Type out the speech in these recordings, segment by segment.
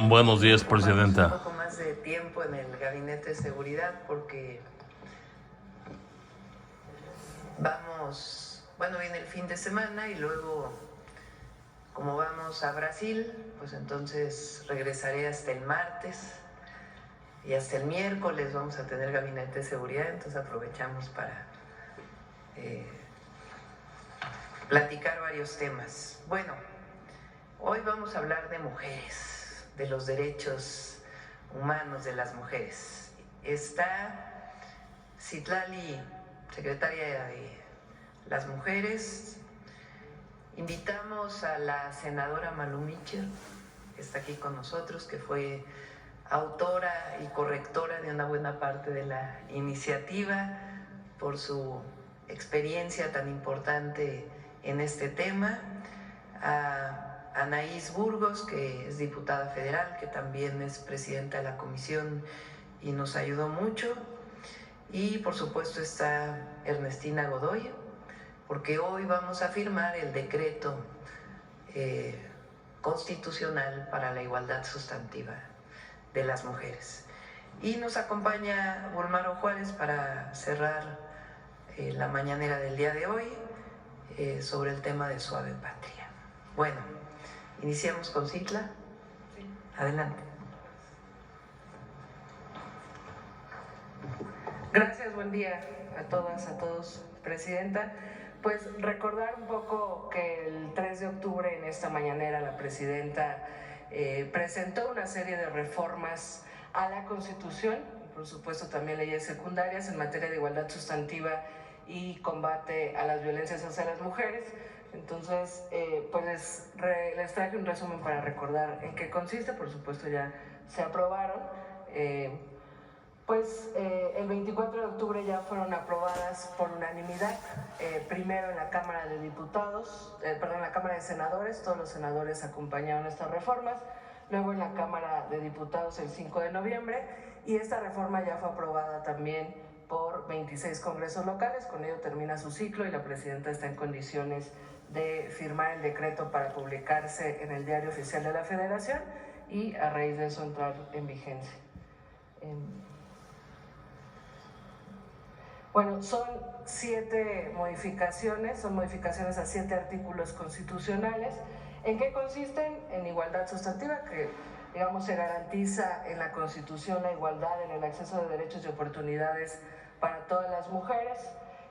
Buenos días, Presidenta. Un poco más de tiempo en el Gabinete de Seguridad porque viene el fin de semana y luego, como vamos a Brasil, pues entonces regresaré hasta el martes y hasta el miércoles vamos a tener Gabinete de Seguridad, entonces aprovechamos para platicar varios temas. Bueno, hoy vamos a hablar de mujeres, de los derechos humanos de las mujeres. Está Citlali, secretaria de las Mujeres. Invitamos a la senadora Malu Mitchell, que está aquí con nosotros, que fue autora y correctora de una buena parte de la iniciativa por su experiencia tan importante en este tema. A Anaís Burgos, que es diputada federal, que también es presidenta de la comisión y nos ayudó mucho. Y por supuesto está Ernestina Godoy, porque hoy vamos a firmar el decreto constitucional para la igualdad sustantiva de las mujeres. Y nos acompaña Bulmaro Juárez para cerrar la mañanera del día de hoy sobre el tema de Suave Patria. Bueno, iniciamos con Citla. Adelante. Gracias, buen día a todas, a todos, Presidenta. Pues recordar un poco que el 3 de octubre en esta mañanera la Presidenta presentó una serie de reformas a la Constitución, y por supuesto también leyes secundarias en materia de igualdad sustantiva y combate a las violencias hacia las mujeres. Entonces, pues les traje un resumen para recordar en qué consiste. Por supuesto ya se aprobaron. El 24 de octubre ya fueron aprobadas por unanimidad, primero en la Cámara de Diputados, en la Cámara de Senadores, todos los senadores acompañaron estas reformas, luego en la Cámara de Diputados el 5 de noviembre, y esta reforma ya fue aprobada también por 26 congresos locales. Con ello termina su ciclo y la Presidenta está en condiciones de firmar el decreto para publicarse en el Diario Oficial de la Federación y a raíz de eso entrar en vigencia. Bueno, son 7 modificaciones, son modificaciones a 7 artículos constitucionales. ¿En qué consisten? En igualdad sustantiva, que digamos se garantiza en la Constitución la igualdad en el acceso de derechos y oportunidades para todas las mujeres,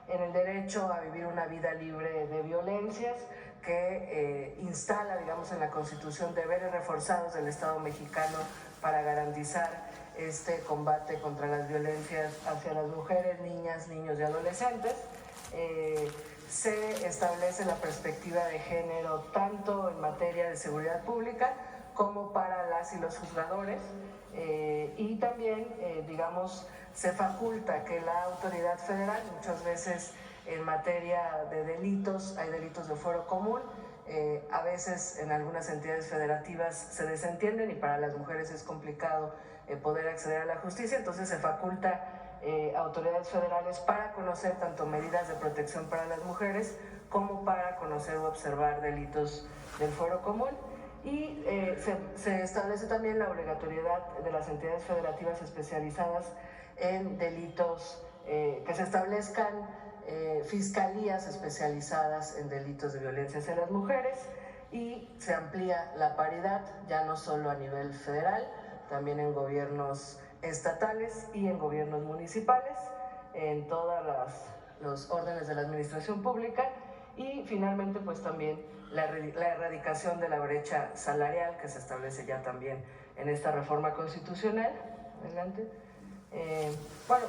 en el derecho a vivir una vida libre de violencias, que instala, digamos, en la Constitución deberes reforzados del Estado mexicano para garantizar este combate contra las violencias hacia las mujeres, niñas, niños y adolescentes. Se establece la perspectiva de género tanto en materia de seguridad pública como para las y los juzgadores, y también, se faculta que la autoridad federal, muchas veces en materia de delitos, hay delitos de fuero común, a veces en algunas entidades federativas se desentienden y para las mujeres es complicado poder acceder a la justicia, entonces se faculta a autoridades federales para conocer tanto medidas de protección para las mujeres como para conocer o observar delitos del fuero común. Y se establece también la obligatoriedad de las entidades federativas especializadas en delitos, que se establezcan fiscalías especializadas en delitos de violencia hacia las mujeres, y se amplía la paridad ya no solo a nivel federal, también en gobiernos estatales y en gobiernos municipales, en todas los órdenes de la administración pública. Y finalmente pues también la erradicación de la brecha salarial, que se establece ya también en esta reforma constitucional. Adelante.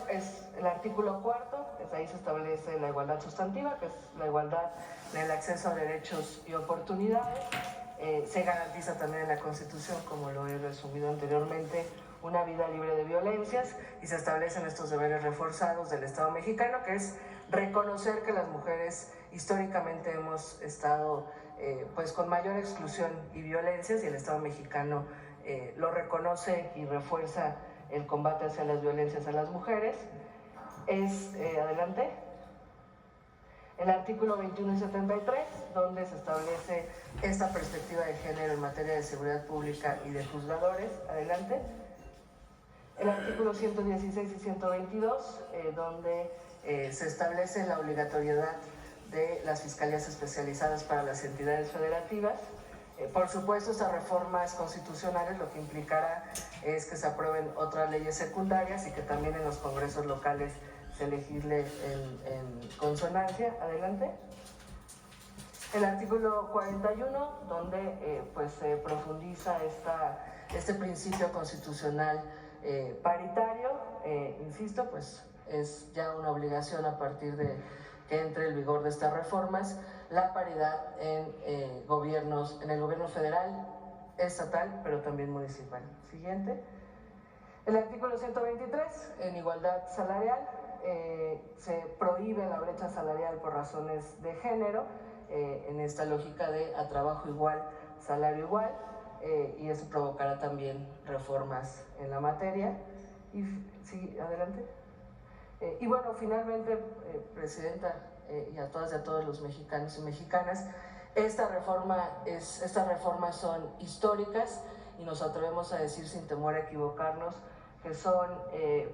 Es el artículo 4, ahí se establece la igualdad sustantiva, que es la igualdad en el acceso a derechos y oportunidades. Se garantiza también en la Constitución, como lo he resumido anteriormente, una vida libre de violencias, y se establecen estos deberes reforzados del Estado mexicano, que es reconocer que las mujeres históricamente hemos estado con mayor exclusión y violencias, y el Estado mexicano lo reconoce y refuerza el combate hacia las violencias a las mujeres. Adelante. El artículo 21 y 73, donde se establece esta perspectiva de género en materia de seguridad pública y de juzgadores. Adelante. El artículo 116 y 122, donde se establece la obligatoriedad de las fiscalías especializadas para las entidades federativas. Por supuesto, estas reformas constitucionales lo que implicará es que se aprueben otras leyes secundarias y que también en los congresos locales se legisle en consonancia. Adelante. El artículo 41, donde pues se profundiza este principio constitucional paritario. Insisto, pues es ya una obligación a partir de que entre el vigor de estas reformas, la paridad en el gobierno federal, estatal, pero también municipal. Siguiente. El artículo 123, en igualdad salarial, se prohíbe la brecha salarial por razones de género, en esta lógica de a trabajo igual, salario igual, y eso provocará también reformas en la materia. Y, sí, adelante. Y bueno, finalmente, Presidenta, y a todas y a todos los mexicanos y mexicanas, estas reformas son históricas y nos atrevemos a decir sin temor a equivocarnos que son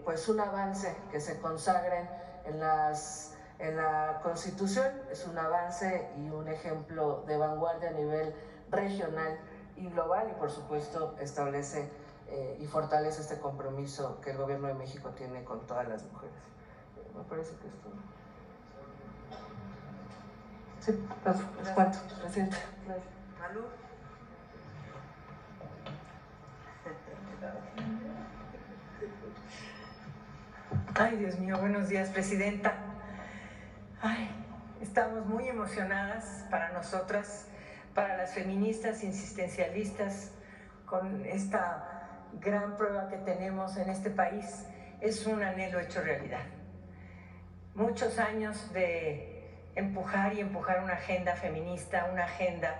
pues un avance que se consagren en la Constitución. Es un avance y un ejemplo de vanguardia a nivel regional y global, y por supuesto establece y fortalece este compromiso que el Gobierno de México tiene con todas las mujeres. Me parece que esto... Sí, los cuento, Presidenta. Malú. Ay, Dios mío, buenos días, Presidenta. Ay, estamos muy emocionadas para nosotras, para las feministas insistencialistas, con esta gran prueba que tenemos en este país. Es un anhelo hecho realidad. Muchos años de empujar una agenda feminista, una agenda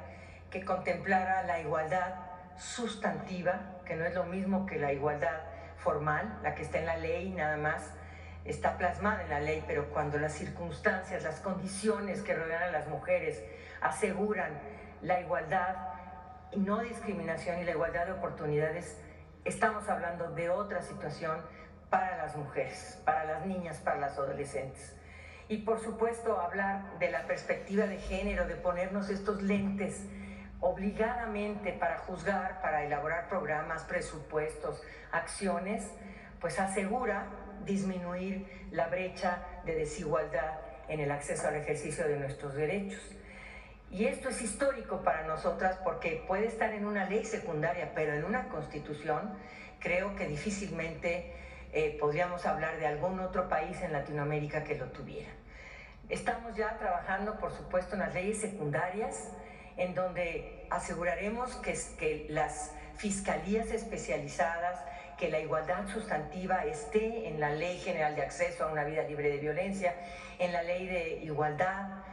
que contemplara la igualdad sustantiva, que no es lo mismo que la igualdad formal, la que está en la ley nada más, está plasmada en la ley, pero cuando las circunstancias, las condiciones que rodean a las mujeres aseguran la igualdad y no discriminación y la igualdad de oportunidades, estamos hablando de otra situación para las mujeres, para las niñas, para las adolescentes. Y por supuesto hablar de la perspectiva de género, de ponernos estos lentes obligadamente para juzgar, para elaborar programas, presupuestos, acciones, pues asegura disminuir la brecha de desigualdad en el acceso al ejercicio de nuestros derechos. Y esto es histórico para nosotras porque puede estar en una ley secundaria, pero en una constitución creo que difícilmente podríamos hablar de algún otro país en Latinoamérica que lo tuviera. Estamos ya trabajando, por supuesto, en las leyes secundarias, en donde aseguraremos que las fiscalías especializadas, que la igualdad sustantiva esté en la Ley General de Acceso a una Vida Libre de Violencia, en la Ley de Igualdad,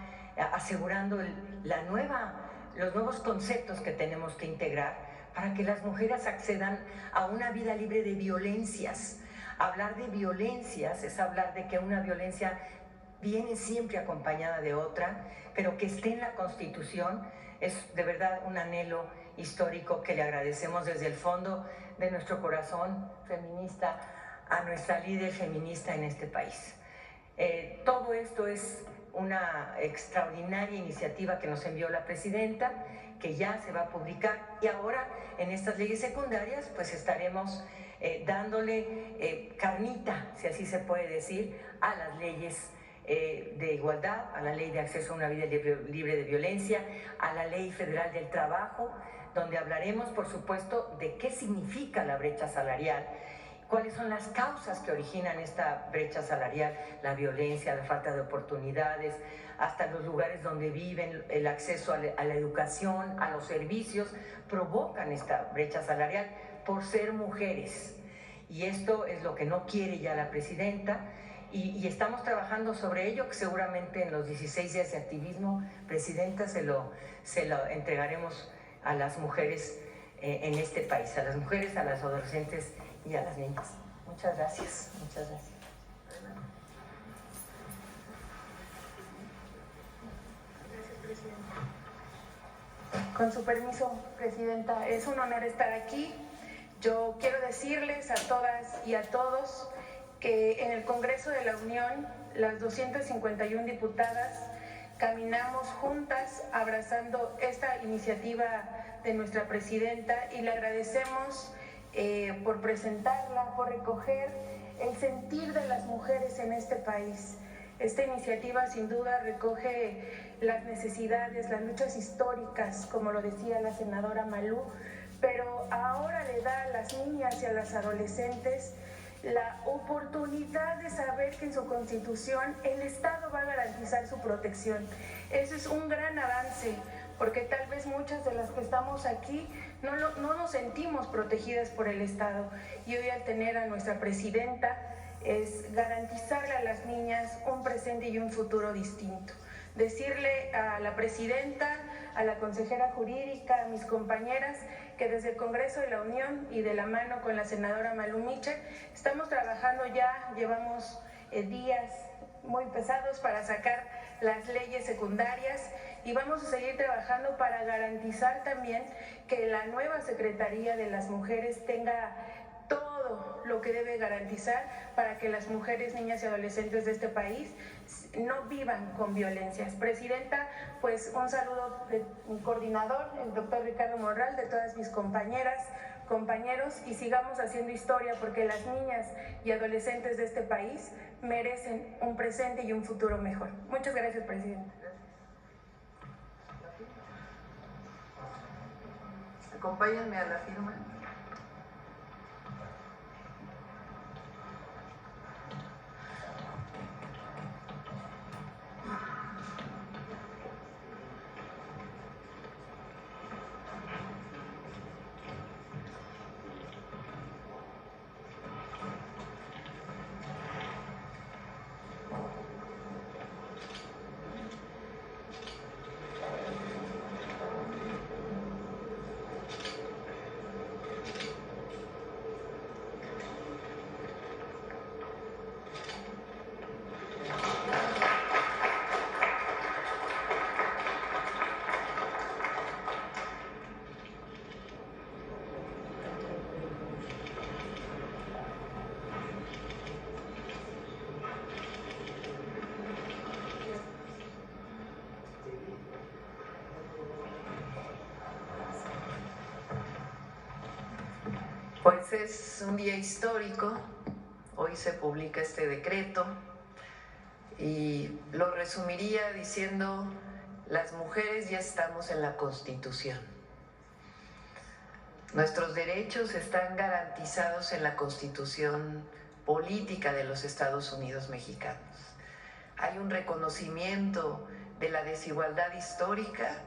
asegurando los nuevos conceptos que tenemos que integrar para que las mujeres accedan a una vida libre de violencias. Hablar de violencias es hablar de que una violencia viene siempre acompañada de otra, pero que esté en la Constitución es de verdad un anhelo histórico que le agradecemos desde el fondo de nuestro corazón feminista a nuestra líder feminista en este país. Todo esto es una extraordinaria iniciativa que nos envió la Presidenta, que ya se va a publicar, y ahora en estas leyes secundarias pues estaremos dándole carnita, si así se puede decir, a las leyes de igualdad, a la ley de acceso a una vida libre de violencia, a la ley federal del trabajo, donde hablaremos, por supuesto, de qué significa la brecha salarial, cuáles son las causas que originan esta brecha salarial, la violencia, la falta de oportunidades, hasta los lugares donde viven, el acceso a la educación, a los servicios, provocan esta brecha salarial por ser mujeres. Y esto es lo que no quiere ya la Presidenta, y estamos trabajando sobre ello, que seguramente en los 16 días de activismo, Presidenta, se lo entregaremos a las mujeres en este país, a las mujeres, a las adolescentes y a las niñas. Muchas gracias, muchas gracias. Con su permiso, Presidenta, es un honor estar aquí. Yo quiero decirles a todas y a todos que en el Congreso de la Unión, las 251 diputadas caminamos juntas abrazando esta iniciativa de nuestra Presidenta y le agradecemos por presentarla, por recoger el sentir de las mujeres en este país. Esta iniciativa sin duda recoge las necesidades, las luchas históricas, como lo decía la senadora Malú, pero ahora le da a las niñas y a las adolescentes la oportunidad de saber que en su Constitución el Estado va a garantizar su protección. Eso es un gran avance, porque tal vez muchas de las que estamos aquí no nos sentimos protegidas por el Estado. Y hoy, al tener a nuestra Presidenta, es garantizarle a las niñas un presente y un futuro distinto. Decirle a la Presidenta, a la consejera jurídica, a mis compañeras, que desde el Congreso de la Unión y de la mano con la senadora Malú Micher, estamos trabajando ya, llevamos días muy pesados para sacar las leyes secundarias y vamos a seguir trabajando para garantizar también que la nueva Secretaría de las Mujeres tenga todo lo que debe garantizar para que las mujeres, niñas y adolescentes de este país no vivan con violencias. Presidenta, pues un saludo de mi coordinador, el doctor Ricardo Monreal, de todas mis compañeras, compañeros, y sigamos haciendo historia porque las niñas y adolescentes de este país merecen un presente y un futuro mejor. Muchas gracias, Presidenta. Acompáñenme a la firma. Pues es un día histórico, hoy se publica este decreto y lo resumiría diciendo: las mujeres ya estamos en la Constitución. Nuestros derechos están garantizados en la Constitución política de los Estados Unidos mexicanos. Hay un reconocimiento de la desigualdad histórica,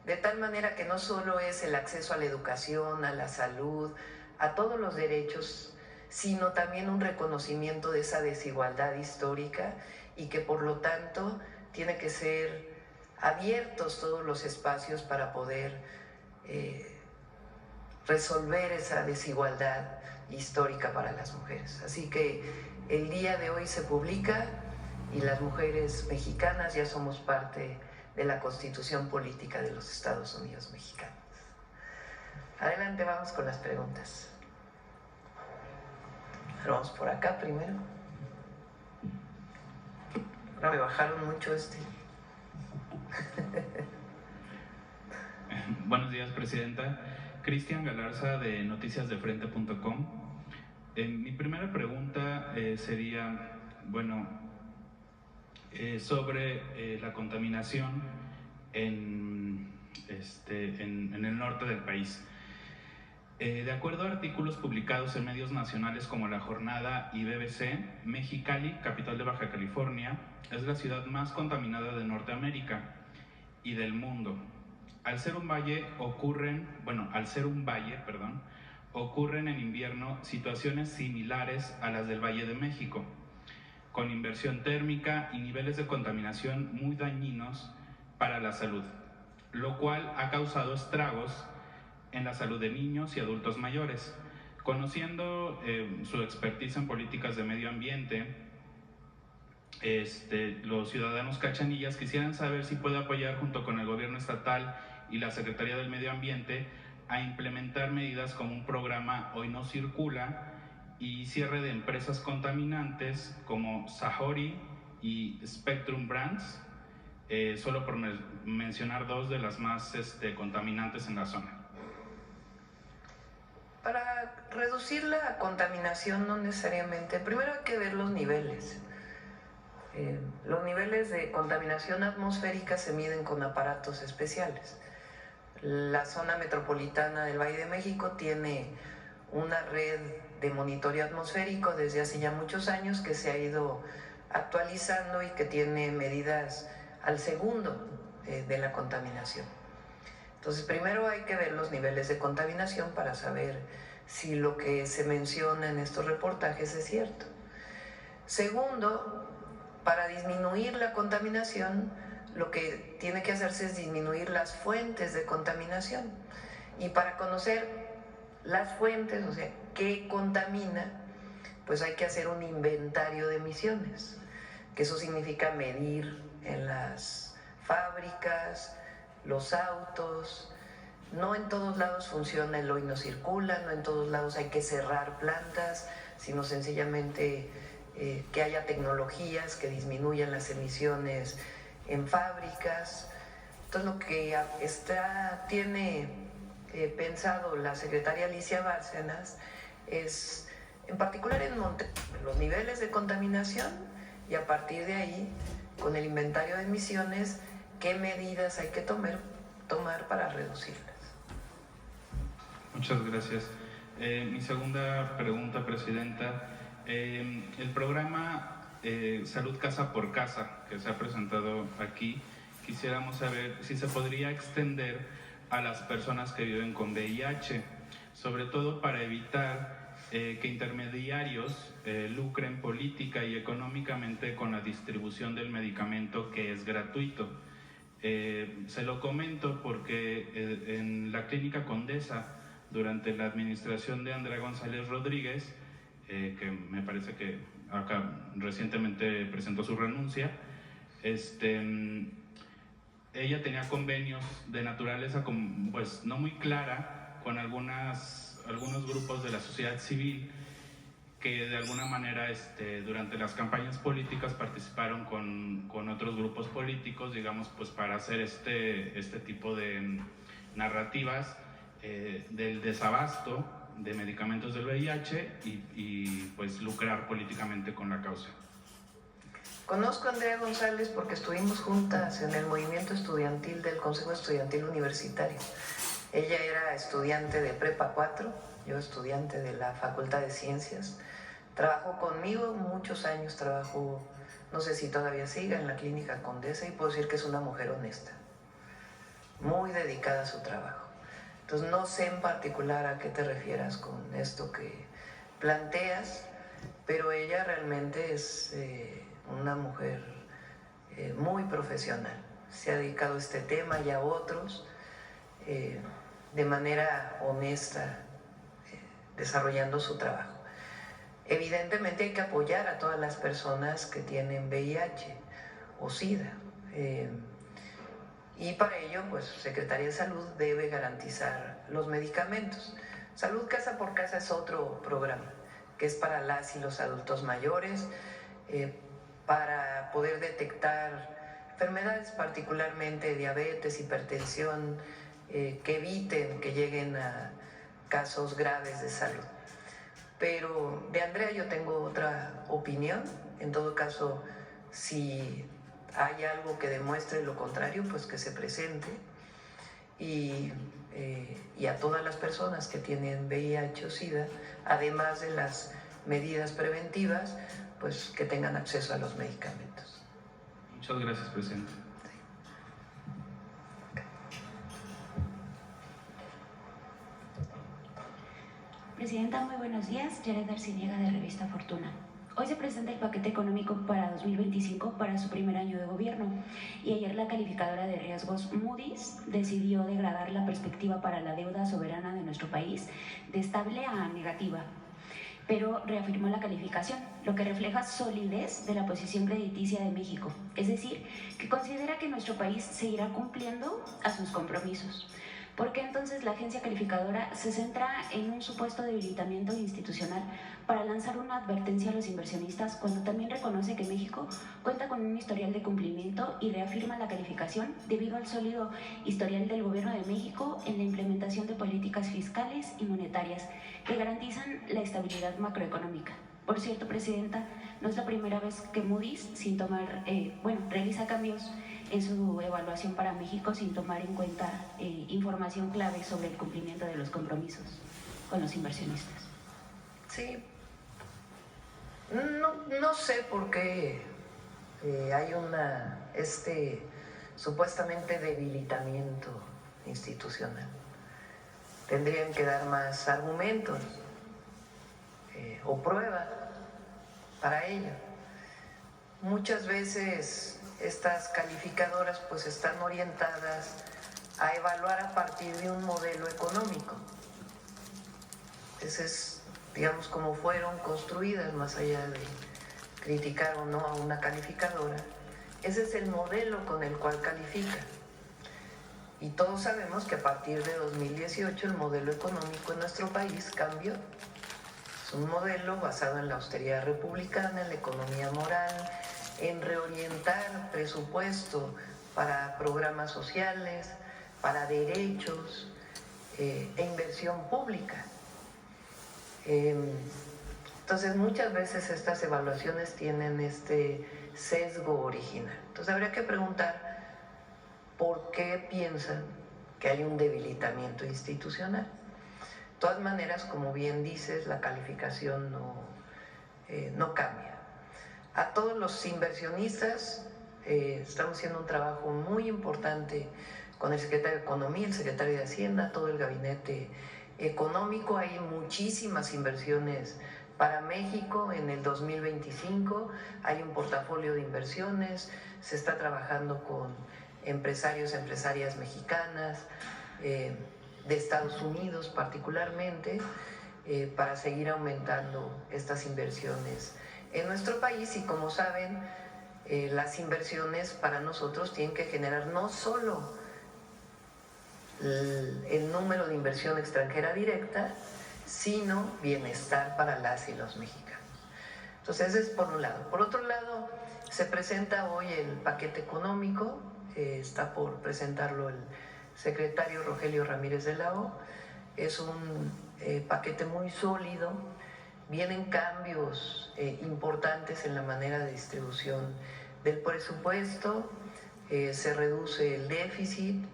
de tal manera que no solo es el acceso a la educación, a la salud, a todos los derechos, sino también un reconocimiento de esa desigualdad histórica y que por lo tanto tiene que ser abiertos todos los espacios para poder resolver esa desigualdad histórica para las mujeres. Así que el día de hoy se publica y las mujeres mexicanas ya somos parte de la Constitución política de los Estados Unidos mexicanos. Adelante, vamos con las preguntas. Pero vamos por acá primero. Ahora me bajaron mucho Buenos días, Presidenta. Cristian Galarza, de noticiasdefrente.com. Mi primera pregunta sería, sobre la contaminación en el norte del país. De acuerdo a artículos publicados en medios nacionales como La Jornada y BBC, Mexicali, capital de Baja California, es la ciudad más contaminada de Norteamérica y del mundo. Al ser un valle ocurren en invierno situaciones similares a las del Valle de México, con inversión térmica y niveles de contaminación muy dañinos para la salud, lo cual ha causado estragos en la salud de niños y adultos mayores. Conociendo su expertise en políticas de medio ambiente, los ciudadanos cachanillas quisieran saber si puede apoyar junto con el gobierno estatal y la Secretaría del Medio Ambiente a implementar medidas como un programa Hoy No Circula y cierre de empresas contaminantes como Sahori y Spectrum Brands, solo por mencionar dos de las más contaminantes en la zona. Para reducir la contaminación no necesariamente, primero hay que ver los niveles. Los niveles de contaminación atmosférica se miden con aparatos especiales. La zona metropolitana del Valle de México tiene una red de monitoreo atmosférico desde hace ya muchos años que se ha ido actualizando y que tiene medidas al segundo de la contaminación. Entonces, primero hay que ver los niveles de contaminación para saber si lo que se menciona en estos reportajes es cierto. Segundo, para disminuir la contaminación, lo que tiene que hacerse es disminuir las fuentes de contaminación. Y para conocer las fuentes, o sea, qué contamina, pues hay que hacer un inventario de emisiones, que eso significa medir en las fábricas, los autos. No en todos lados funciona el Hoy No Circula, no en todos lados hay que cerrar plantas, sino sencillamente que haya tecnologías que disminuyan las emisiones en fábricas. Entonces lo que tiene pensado la secretaria Alicia Bárcenas es, en particular en Monterrey, los niveles de contaminación y a partir de ahí, con el inventario de emisiones, qué medidas hay que tomar para reducirlas. Muchas gracias. Mi segunda pregunta, Presidenta. El programa Salud Casa por Casa que se ha presentado aquí, quisiéramos saber si se podría extender a las personas que viven con VIH, sobre todo para evitar que intermediarios lucren política y económicamente con la distribución del medicamento que es gratuito. Se lo comento porque en la Clínica Condesa, durante la administración de Andrea González Rodríguez, que me parece que acá recientemente presentó su renuncia, ella tenía convenios de naturaleza pues no muy clara con algunos grupos de la sociedad civil que de alguna manera durante las campañas políticas participaron con otros grupos políticos, digamos, pues para hacer este tipo de narrativas del desabasto de medicamentos del VIH y pues lucrar políticamente con la causa. Conozco a Andrea González porque estuvimos juntas en el movimiento estudiantil del Consejo Estudiantil Universitario. Ella era estudiante de Prepa 4, yo estudiante de la Facultad de Ciencias. Trabajó conmigo muchos años, no sé si todavía siga en la Clínica Condesa, y puedo decir que es una mujer honesta, muy dedicada a su trabajo. Entonces no sé en particular a qué te refieras con esto que planteas, pero ella realmente es una mujer muy profesional. Se ha dedicado a este tema y a otros de manera honesta, desarrollando su trabajo. Evidentemente hay que apoyar a todas las personas que tienen VIH o SIDA. Y para ello, pues, Secretaría de Salud debe garantizar los medicamentos. Salud Casa por Casa es otro programa, que es para las y los adultos mayores, para poder detectar enfermedades, particularmente diabetes, hipertensión, que eviten que lleguen a casos graves de salud. Pero de Andrea yo tengo otra opinión. En todo caso, si hay algo que demuestre lo contrario, pues que se presente. Y a todas las personas que tienen VIH o SIDA, además de las medidas preventivas, pues que tengan acceso a los medicamentos. Muchas gracias, Presidente. Presidenta, muy buenos días. Yaret Arciniega, de Revista Fortuna. Hoy se presenta el paquete económico para 2025 para su primer año de gobierno y ayer la calificadora de riesgos Moody's decidió degradar la perspectiva para la deuda soberana de nuestro país de estable a negativa. pero reafirmó la calificación, lo que refleja solidez de la posición crediticia de México, es decir, que considera que nuestro país seguirá cumpliendo a sus compromisos. Porque entonces la agencia calificadora se centra en un supuesto debilitamiento institucional para lanzar una advertencia a los inversionistas cuando también reconoce que México cuenta con un historial de cumplimiento y reafirma la calificación debido al sólido historial del Gobierno de México en la implementación de políticas fiscales y monetarias que garantizan la estabilidad macroeconómica. Por cierto, Presidenta, no es la primera vez que Moody's, realiza cambios en su evaluación para México sin tomar en cuenta información clave sobre el cumplimiento de los compromisos con los inversionistas. Sí, no sé por qué hay supuestamente debilitamiento institucional. Tendrían que dar más argumentos o prueba para ello. Muchas veces estas calificadoras pues están orientadas a evaluar a partir de un modelo económico. Ese es, digamos, como fueron construidas, más allá de criticar o no a una calificadora. Ese es el modelo con el cual califica. Y todos sabemos que a partir de 2018 el modelo económico en nuestro país cambió. Es un modelo basado en la austeridad republicana, en la economía moral, en reorientar presupuesto para programas sociales, para derechos e inversión pública. Entonces muchas veces estas evaluaciones tienen este sesgo original. Entonces habría que preguntar por qué piensan que hay un debilitamiento institucional. De todas maneras, como bien dices, la calificación no cambia. A todos los inversionistas estamos haciendo un trabajo muy importante con el secretario de Economía, el secretario de Hacienda, todo el gabinete económico. Hay muchísimas inversiones para México en el 2025, hay un portafolio de inversiones, se está trabajando con empresarios, empresarias mexicanas, de Estados Unidos particularmente, para seguir aumentando estas inversiones en nuestro país. Y como saben, las inversiones para nosotros tienen que generar no solo el número de inversión extranjera directa, sino bienestar para las y los mexicanos. Entonces, ese es por un lado. Por otro lado, se presenta hoy el paquete económico, está por presentarlo el secretario Rogelio Ramírez de la O. Es un paquete muy sólido, vienen cambios importantes en la manera de distribución del presupuesto, se reduce el déficit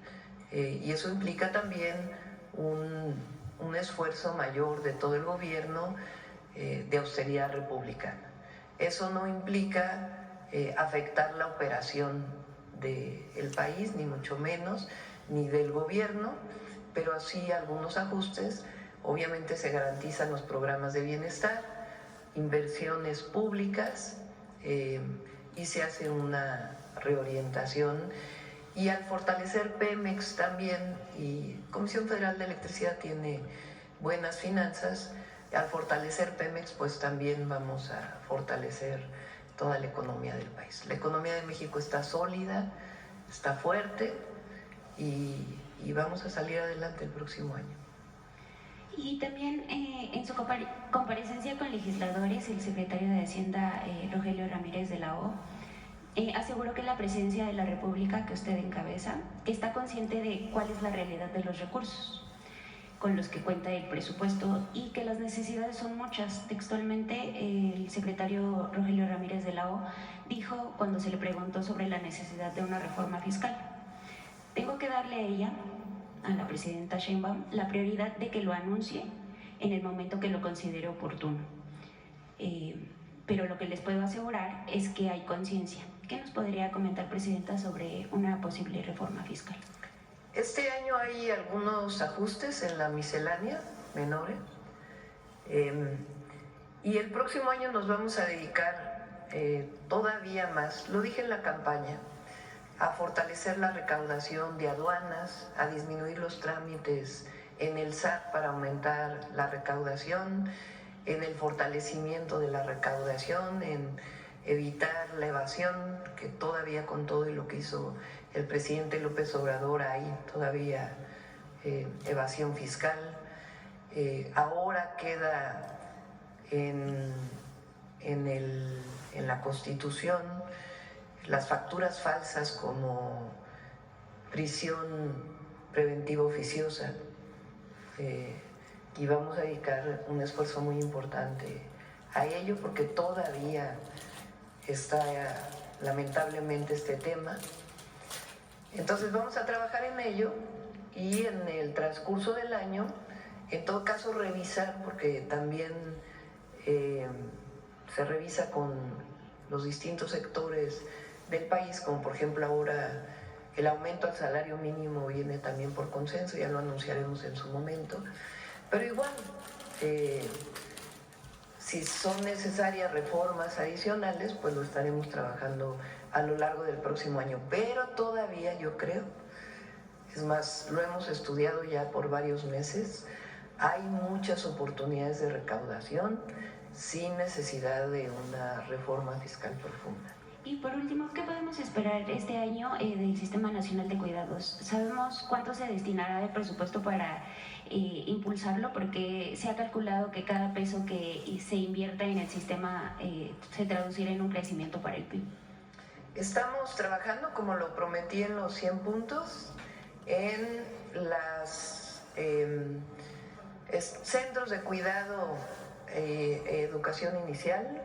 y eso implica también un esfuerzo mayor de todo el gobierno de austeridad republicana. Eso no implica afectar la operación del país, ni mucho menos, ni del gobierno, pero sí algunos ajustes. Obviamente se garantizan los programas de bienestar, inversiones públicas y se hace una reorientación. Y al fortalecer Pemex también, y Comisión Federal de Electricidad tiene buenas finanzas, al fortalecer Pemex pues también vamos a fortalecer toda la economía del país. La economía de México está sólida, está fuerte y vamos a salir adelante el próximo año. Y también en su comparecencia con legisladores, el secretario de Hacienda, Rogelio Ramírez de la O, aseguró que la presidencia de la República que usted encabeza está consciente de cuál es la realidad de los recursos con los que cuenta el presupuesto y que las necesidades son muchas. Textualmente, el secretario Rogelio Ramírez de la O dijo cuando se le preguntó sobre la necesidad de una reforma fiscal: tengo que darle a ella, a la presidenta Sheinbaum, la prioridad de que lo anuncie en el momento que lo considere oportuno. Pero lo que les puedo asegurar es que hay conciencia. ¿Qué nos podría comentar, Presidenta, sobre una posible reforma fiscal? Este año hay algunos ajustes en la miscelánea menores y el próximo año nos vamos a dedicar todavía más, lo dije en la campaña, a fortalecer la recaudación de aduanas, a disminuir los trámites en el SAT para aumentar la recaudación, en el fortalecimiento de la recaudación, en evitar la evasión, que todavía con todo y lo que hizo el presidente López Obrador hay todavía evasión fiscal. Ahora queda en la Constitución las facturas falsas como prisión preventiva oficiosa, y vamos a dedicar un esfuerzo muy importante a ello porque todavía está lamentablemente este tema. Entonces vamos a trabajar en ello y en el transcurso del año, en todo caso revisar, porque también se revisa con los distintos sectores del país, como por ejemplo ahora el aumento al salario mínimo viene también por consenso, ya lo anunciaremos en su momento, pero igual si son necesarias reformas adicionales, pues lo estaremos trabajando a lo largo del próximo año, pero todavía yo creo, es más, lo hemos estudiado ya por varios meses, hay muchas oportunidades de recaudación sin necesidad de una reforma fiscal profunda. Y por último, ¿qué podemos esperar este año del Sistema Nacional de Cuidados? ¿Sabemos cuánto se destinará de presupuesto para impulsarlo? Porque se ha calculado que cada peso que se invierta en el sistema se traducirá en un crecimiento para el PIB. Estamos trabajando, como lo prometí en los 100 puntos, en los centros de cuidado, educación inicial,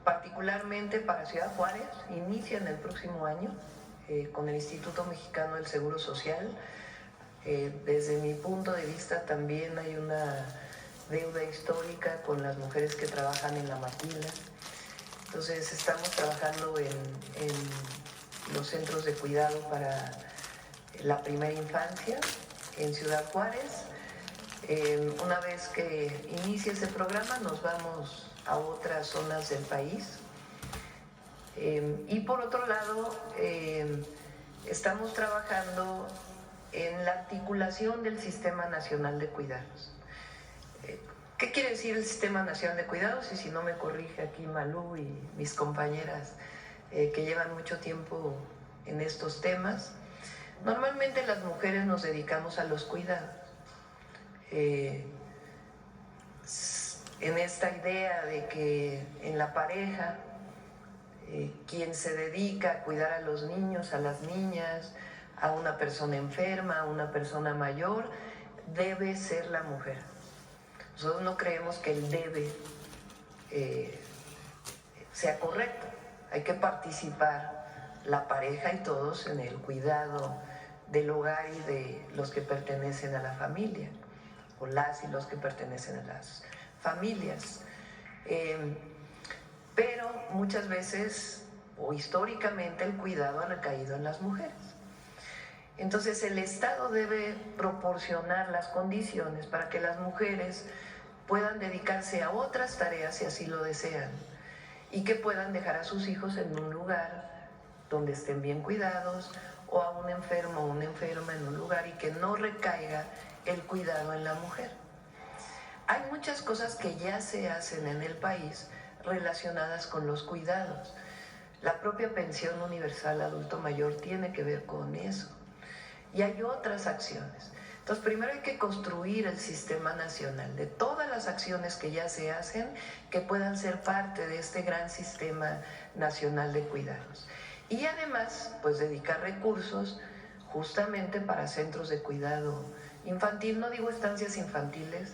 particularmente para Ciudad Juárez, inician el próximo año con el Instituto Mexicano del Seguro Social. Desde mi punto de vista también hay una deuda histórica con las mujeres que trabajan en la maquila. Entonces estamos trabajando en los centros de cuidado para la primera infancia en Ciudad Juárez. Una vez que inicie ese programa nos vamos a otras zonas del país. Y por otro lado, estamos trabajando en la articulación del Sistema Nacional de Cuidados. ¿Qué quiere decir el Sistema Nacional de Cuidados? Y si no me corrige aquí Malú y mis compañeras que llevan mucho tiempo en estos temas, normalmente las mujeres nos dedicamos a los cuidados. En esta idea de que en la pareja, quien se dedica a cuidar a los niños, a las niñas, a una persona enferma, a una persona mayor, debe ser la mujer. Nosotros no creemos que el debe sea correcto. Hay que participar la pareja y todos en el cuidado del hogar y de los que pertenecen a la familia, o las y los que pertenecen a las familias. Pero muchas veces o históricamente el cuidado ha recaído en las mujeres. Entonces el Estado debe proporcionar las condiciones para que las mujeres puedan dedicarse a otras tareas si así lo desean y que puedan dejar a sus hijos en un lugar donde estén bien cuidados, o a un enfermo o una enferma en un lugar y que no recaiga el cuidado en la mujer. Hay muchas cosas que ya se hacen en el país relacionadas con los cuidados. La propia pensión universal adulto mayor tiene que ver con eso. Y hay otras acciones. Entonces, primero hay que construir el sistema nacional de todas las acciones que ya se hacen que puedan ser parte de este gran sistema nacional de cuidados. Y además, pues dedicar recursos justamente para centros de cuidado infantil. No digo estancias infantiles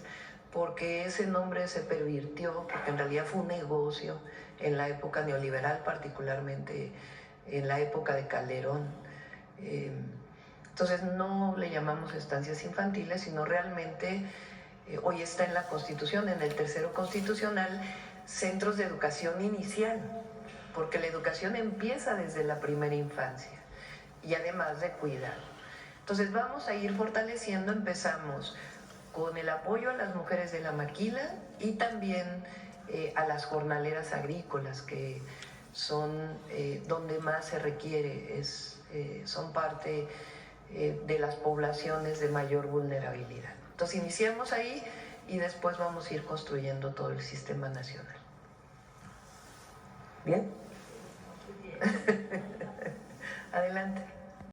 porque ese nombre se pervirtió, porque en realidad fue un negocio en la época neoliberal, particularmente en la época de Calderón. Entonces no le llamamos estancias infantiles, sino realmente, hoy está en la Constitución, en el tercero constitucional, centros de educación inicial, porque la educación empieza desde la primera infancia y además de cuidado. Entonces vamos a ir fortaleciendo, empezamos con el apoyo a las mujeres de la maquila y también a las jornaleras agrícolas, que son donde más se requiere, son parte de las poblaciones de mayor vulnerabilidad. Entonces iniciamos ahí y después vamos a ir construyendo todo el sistema nacional. ¿Bien? Adelante.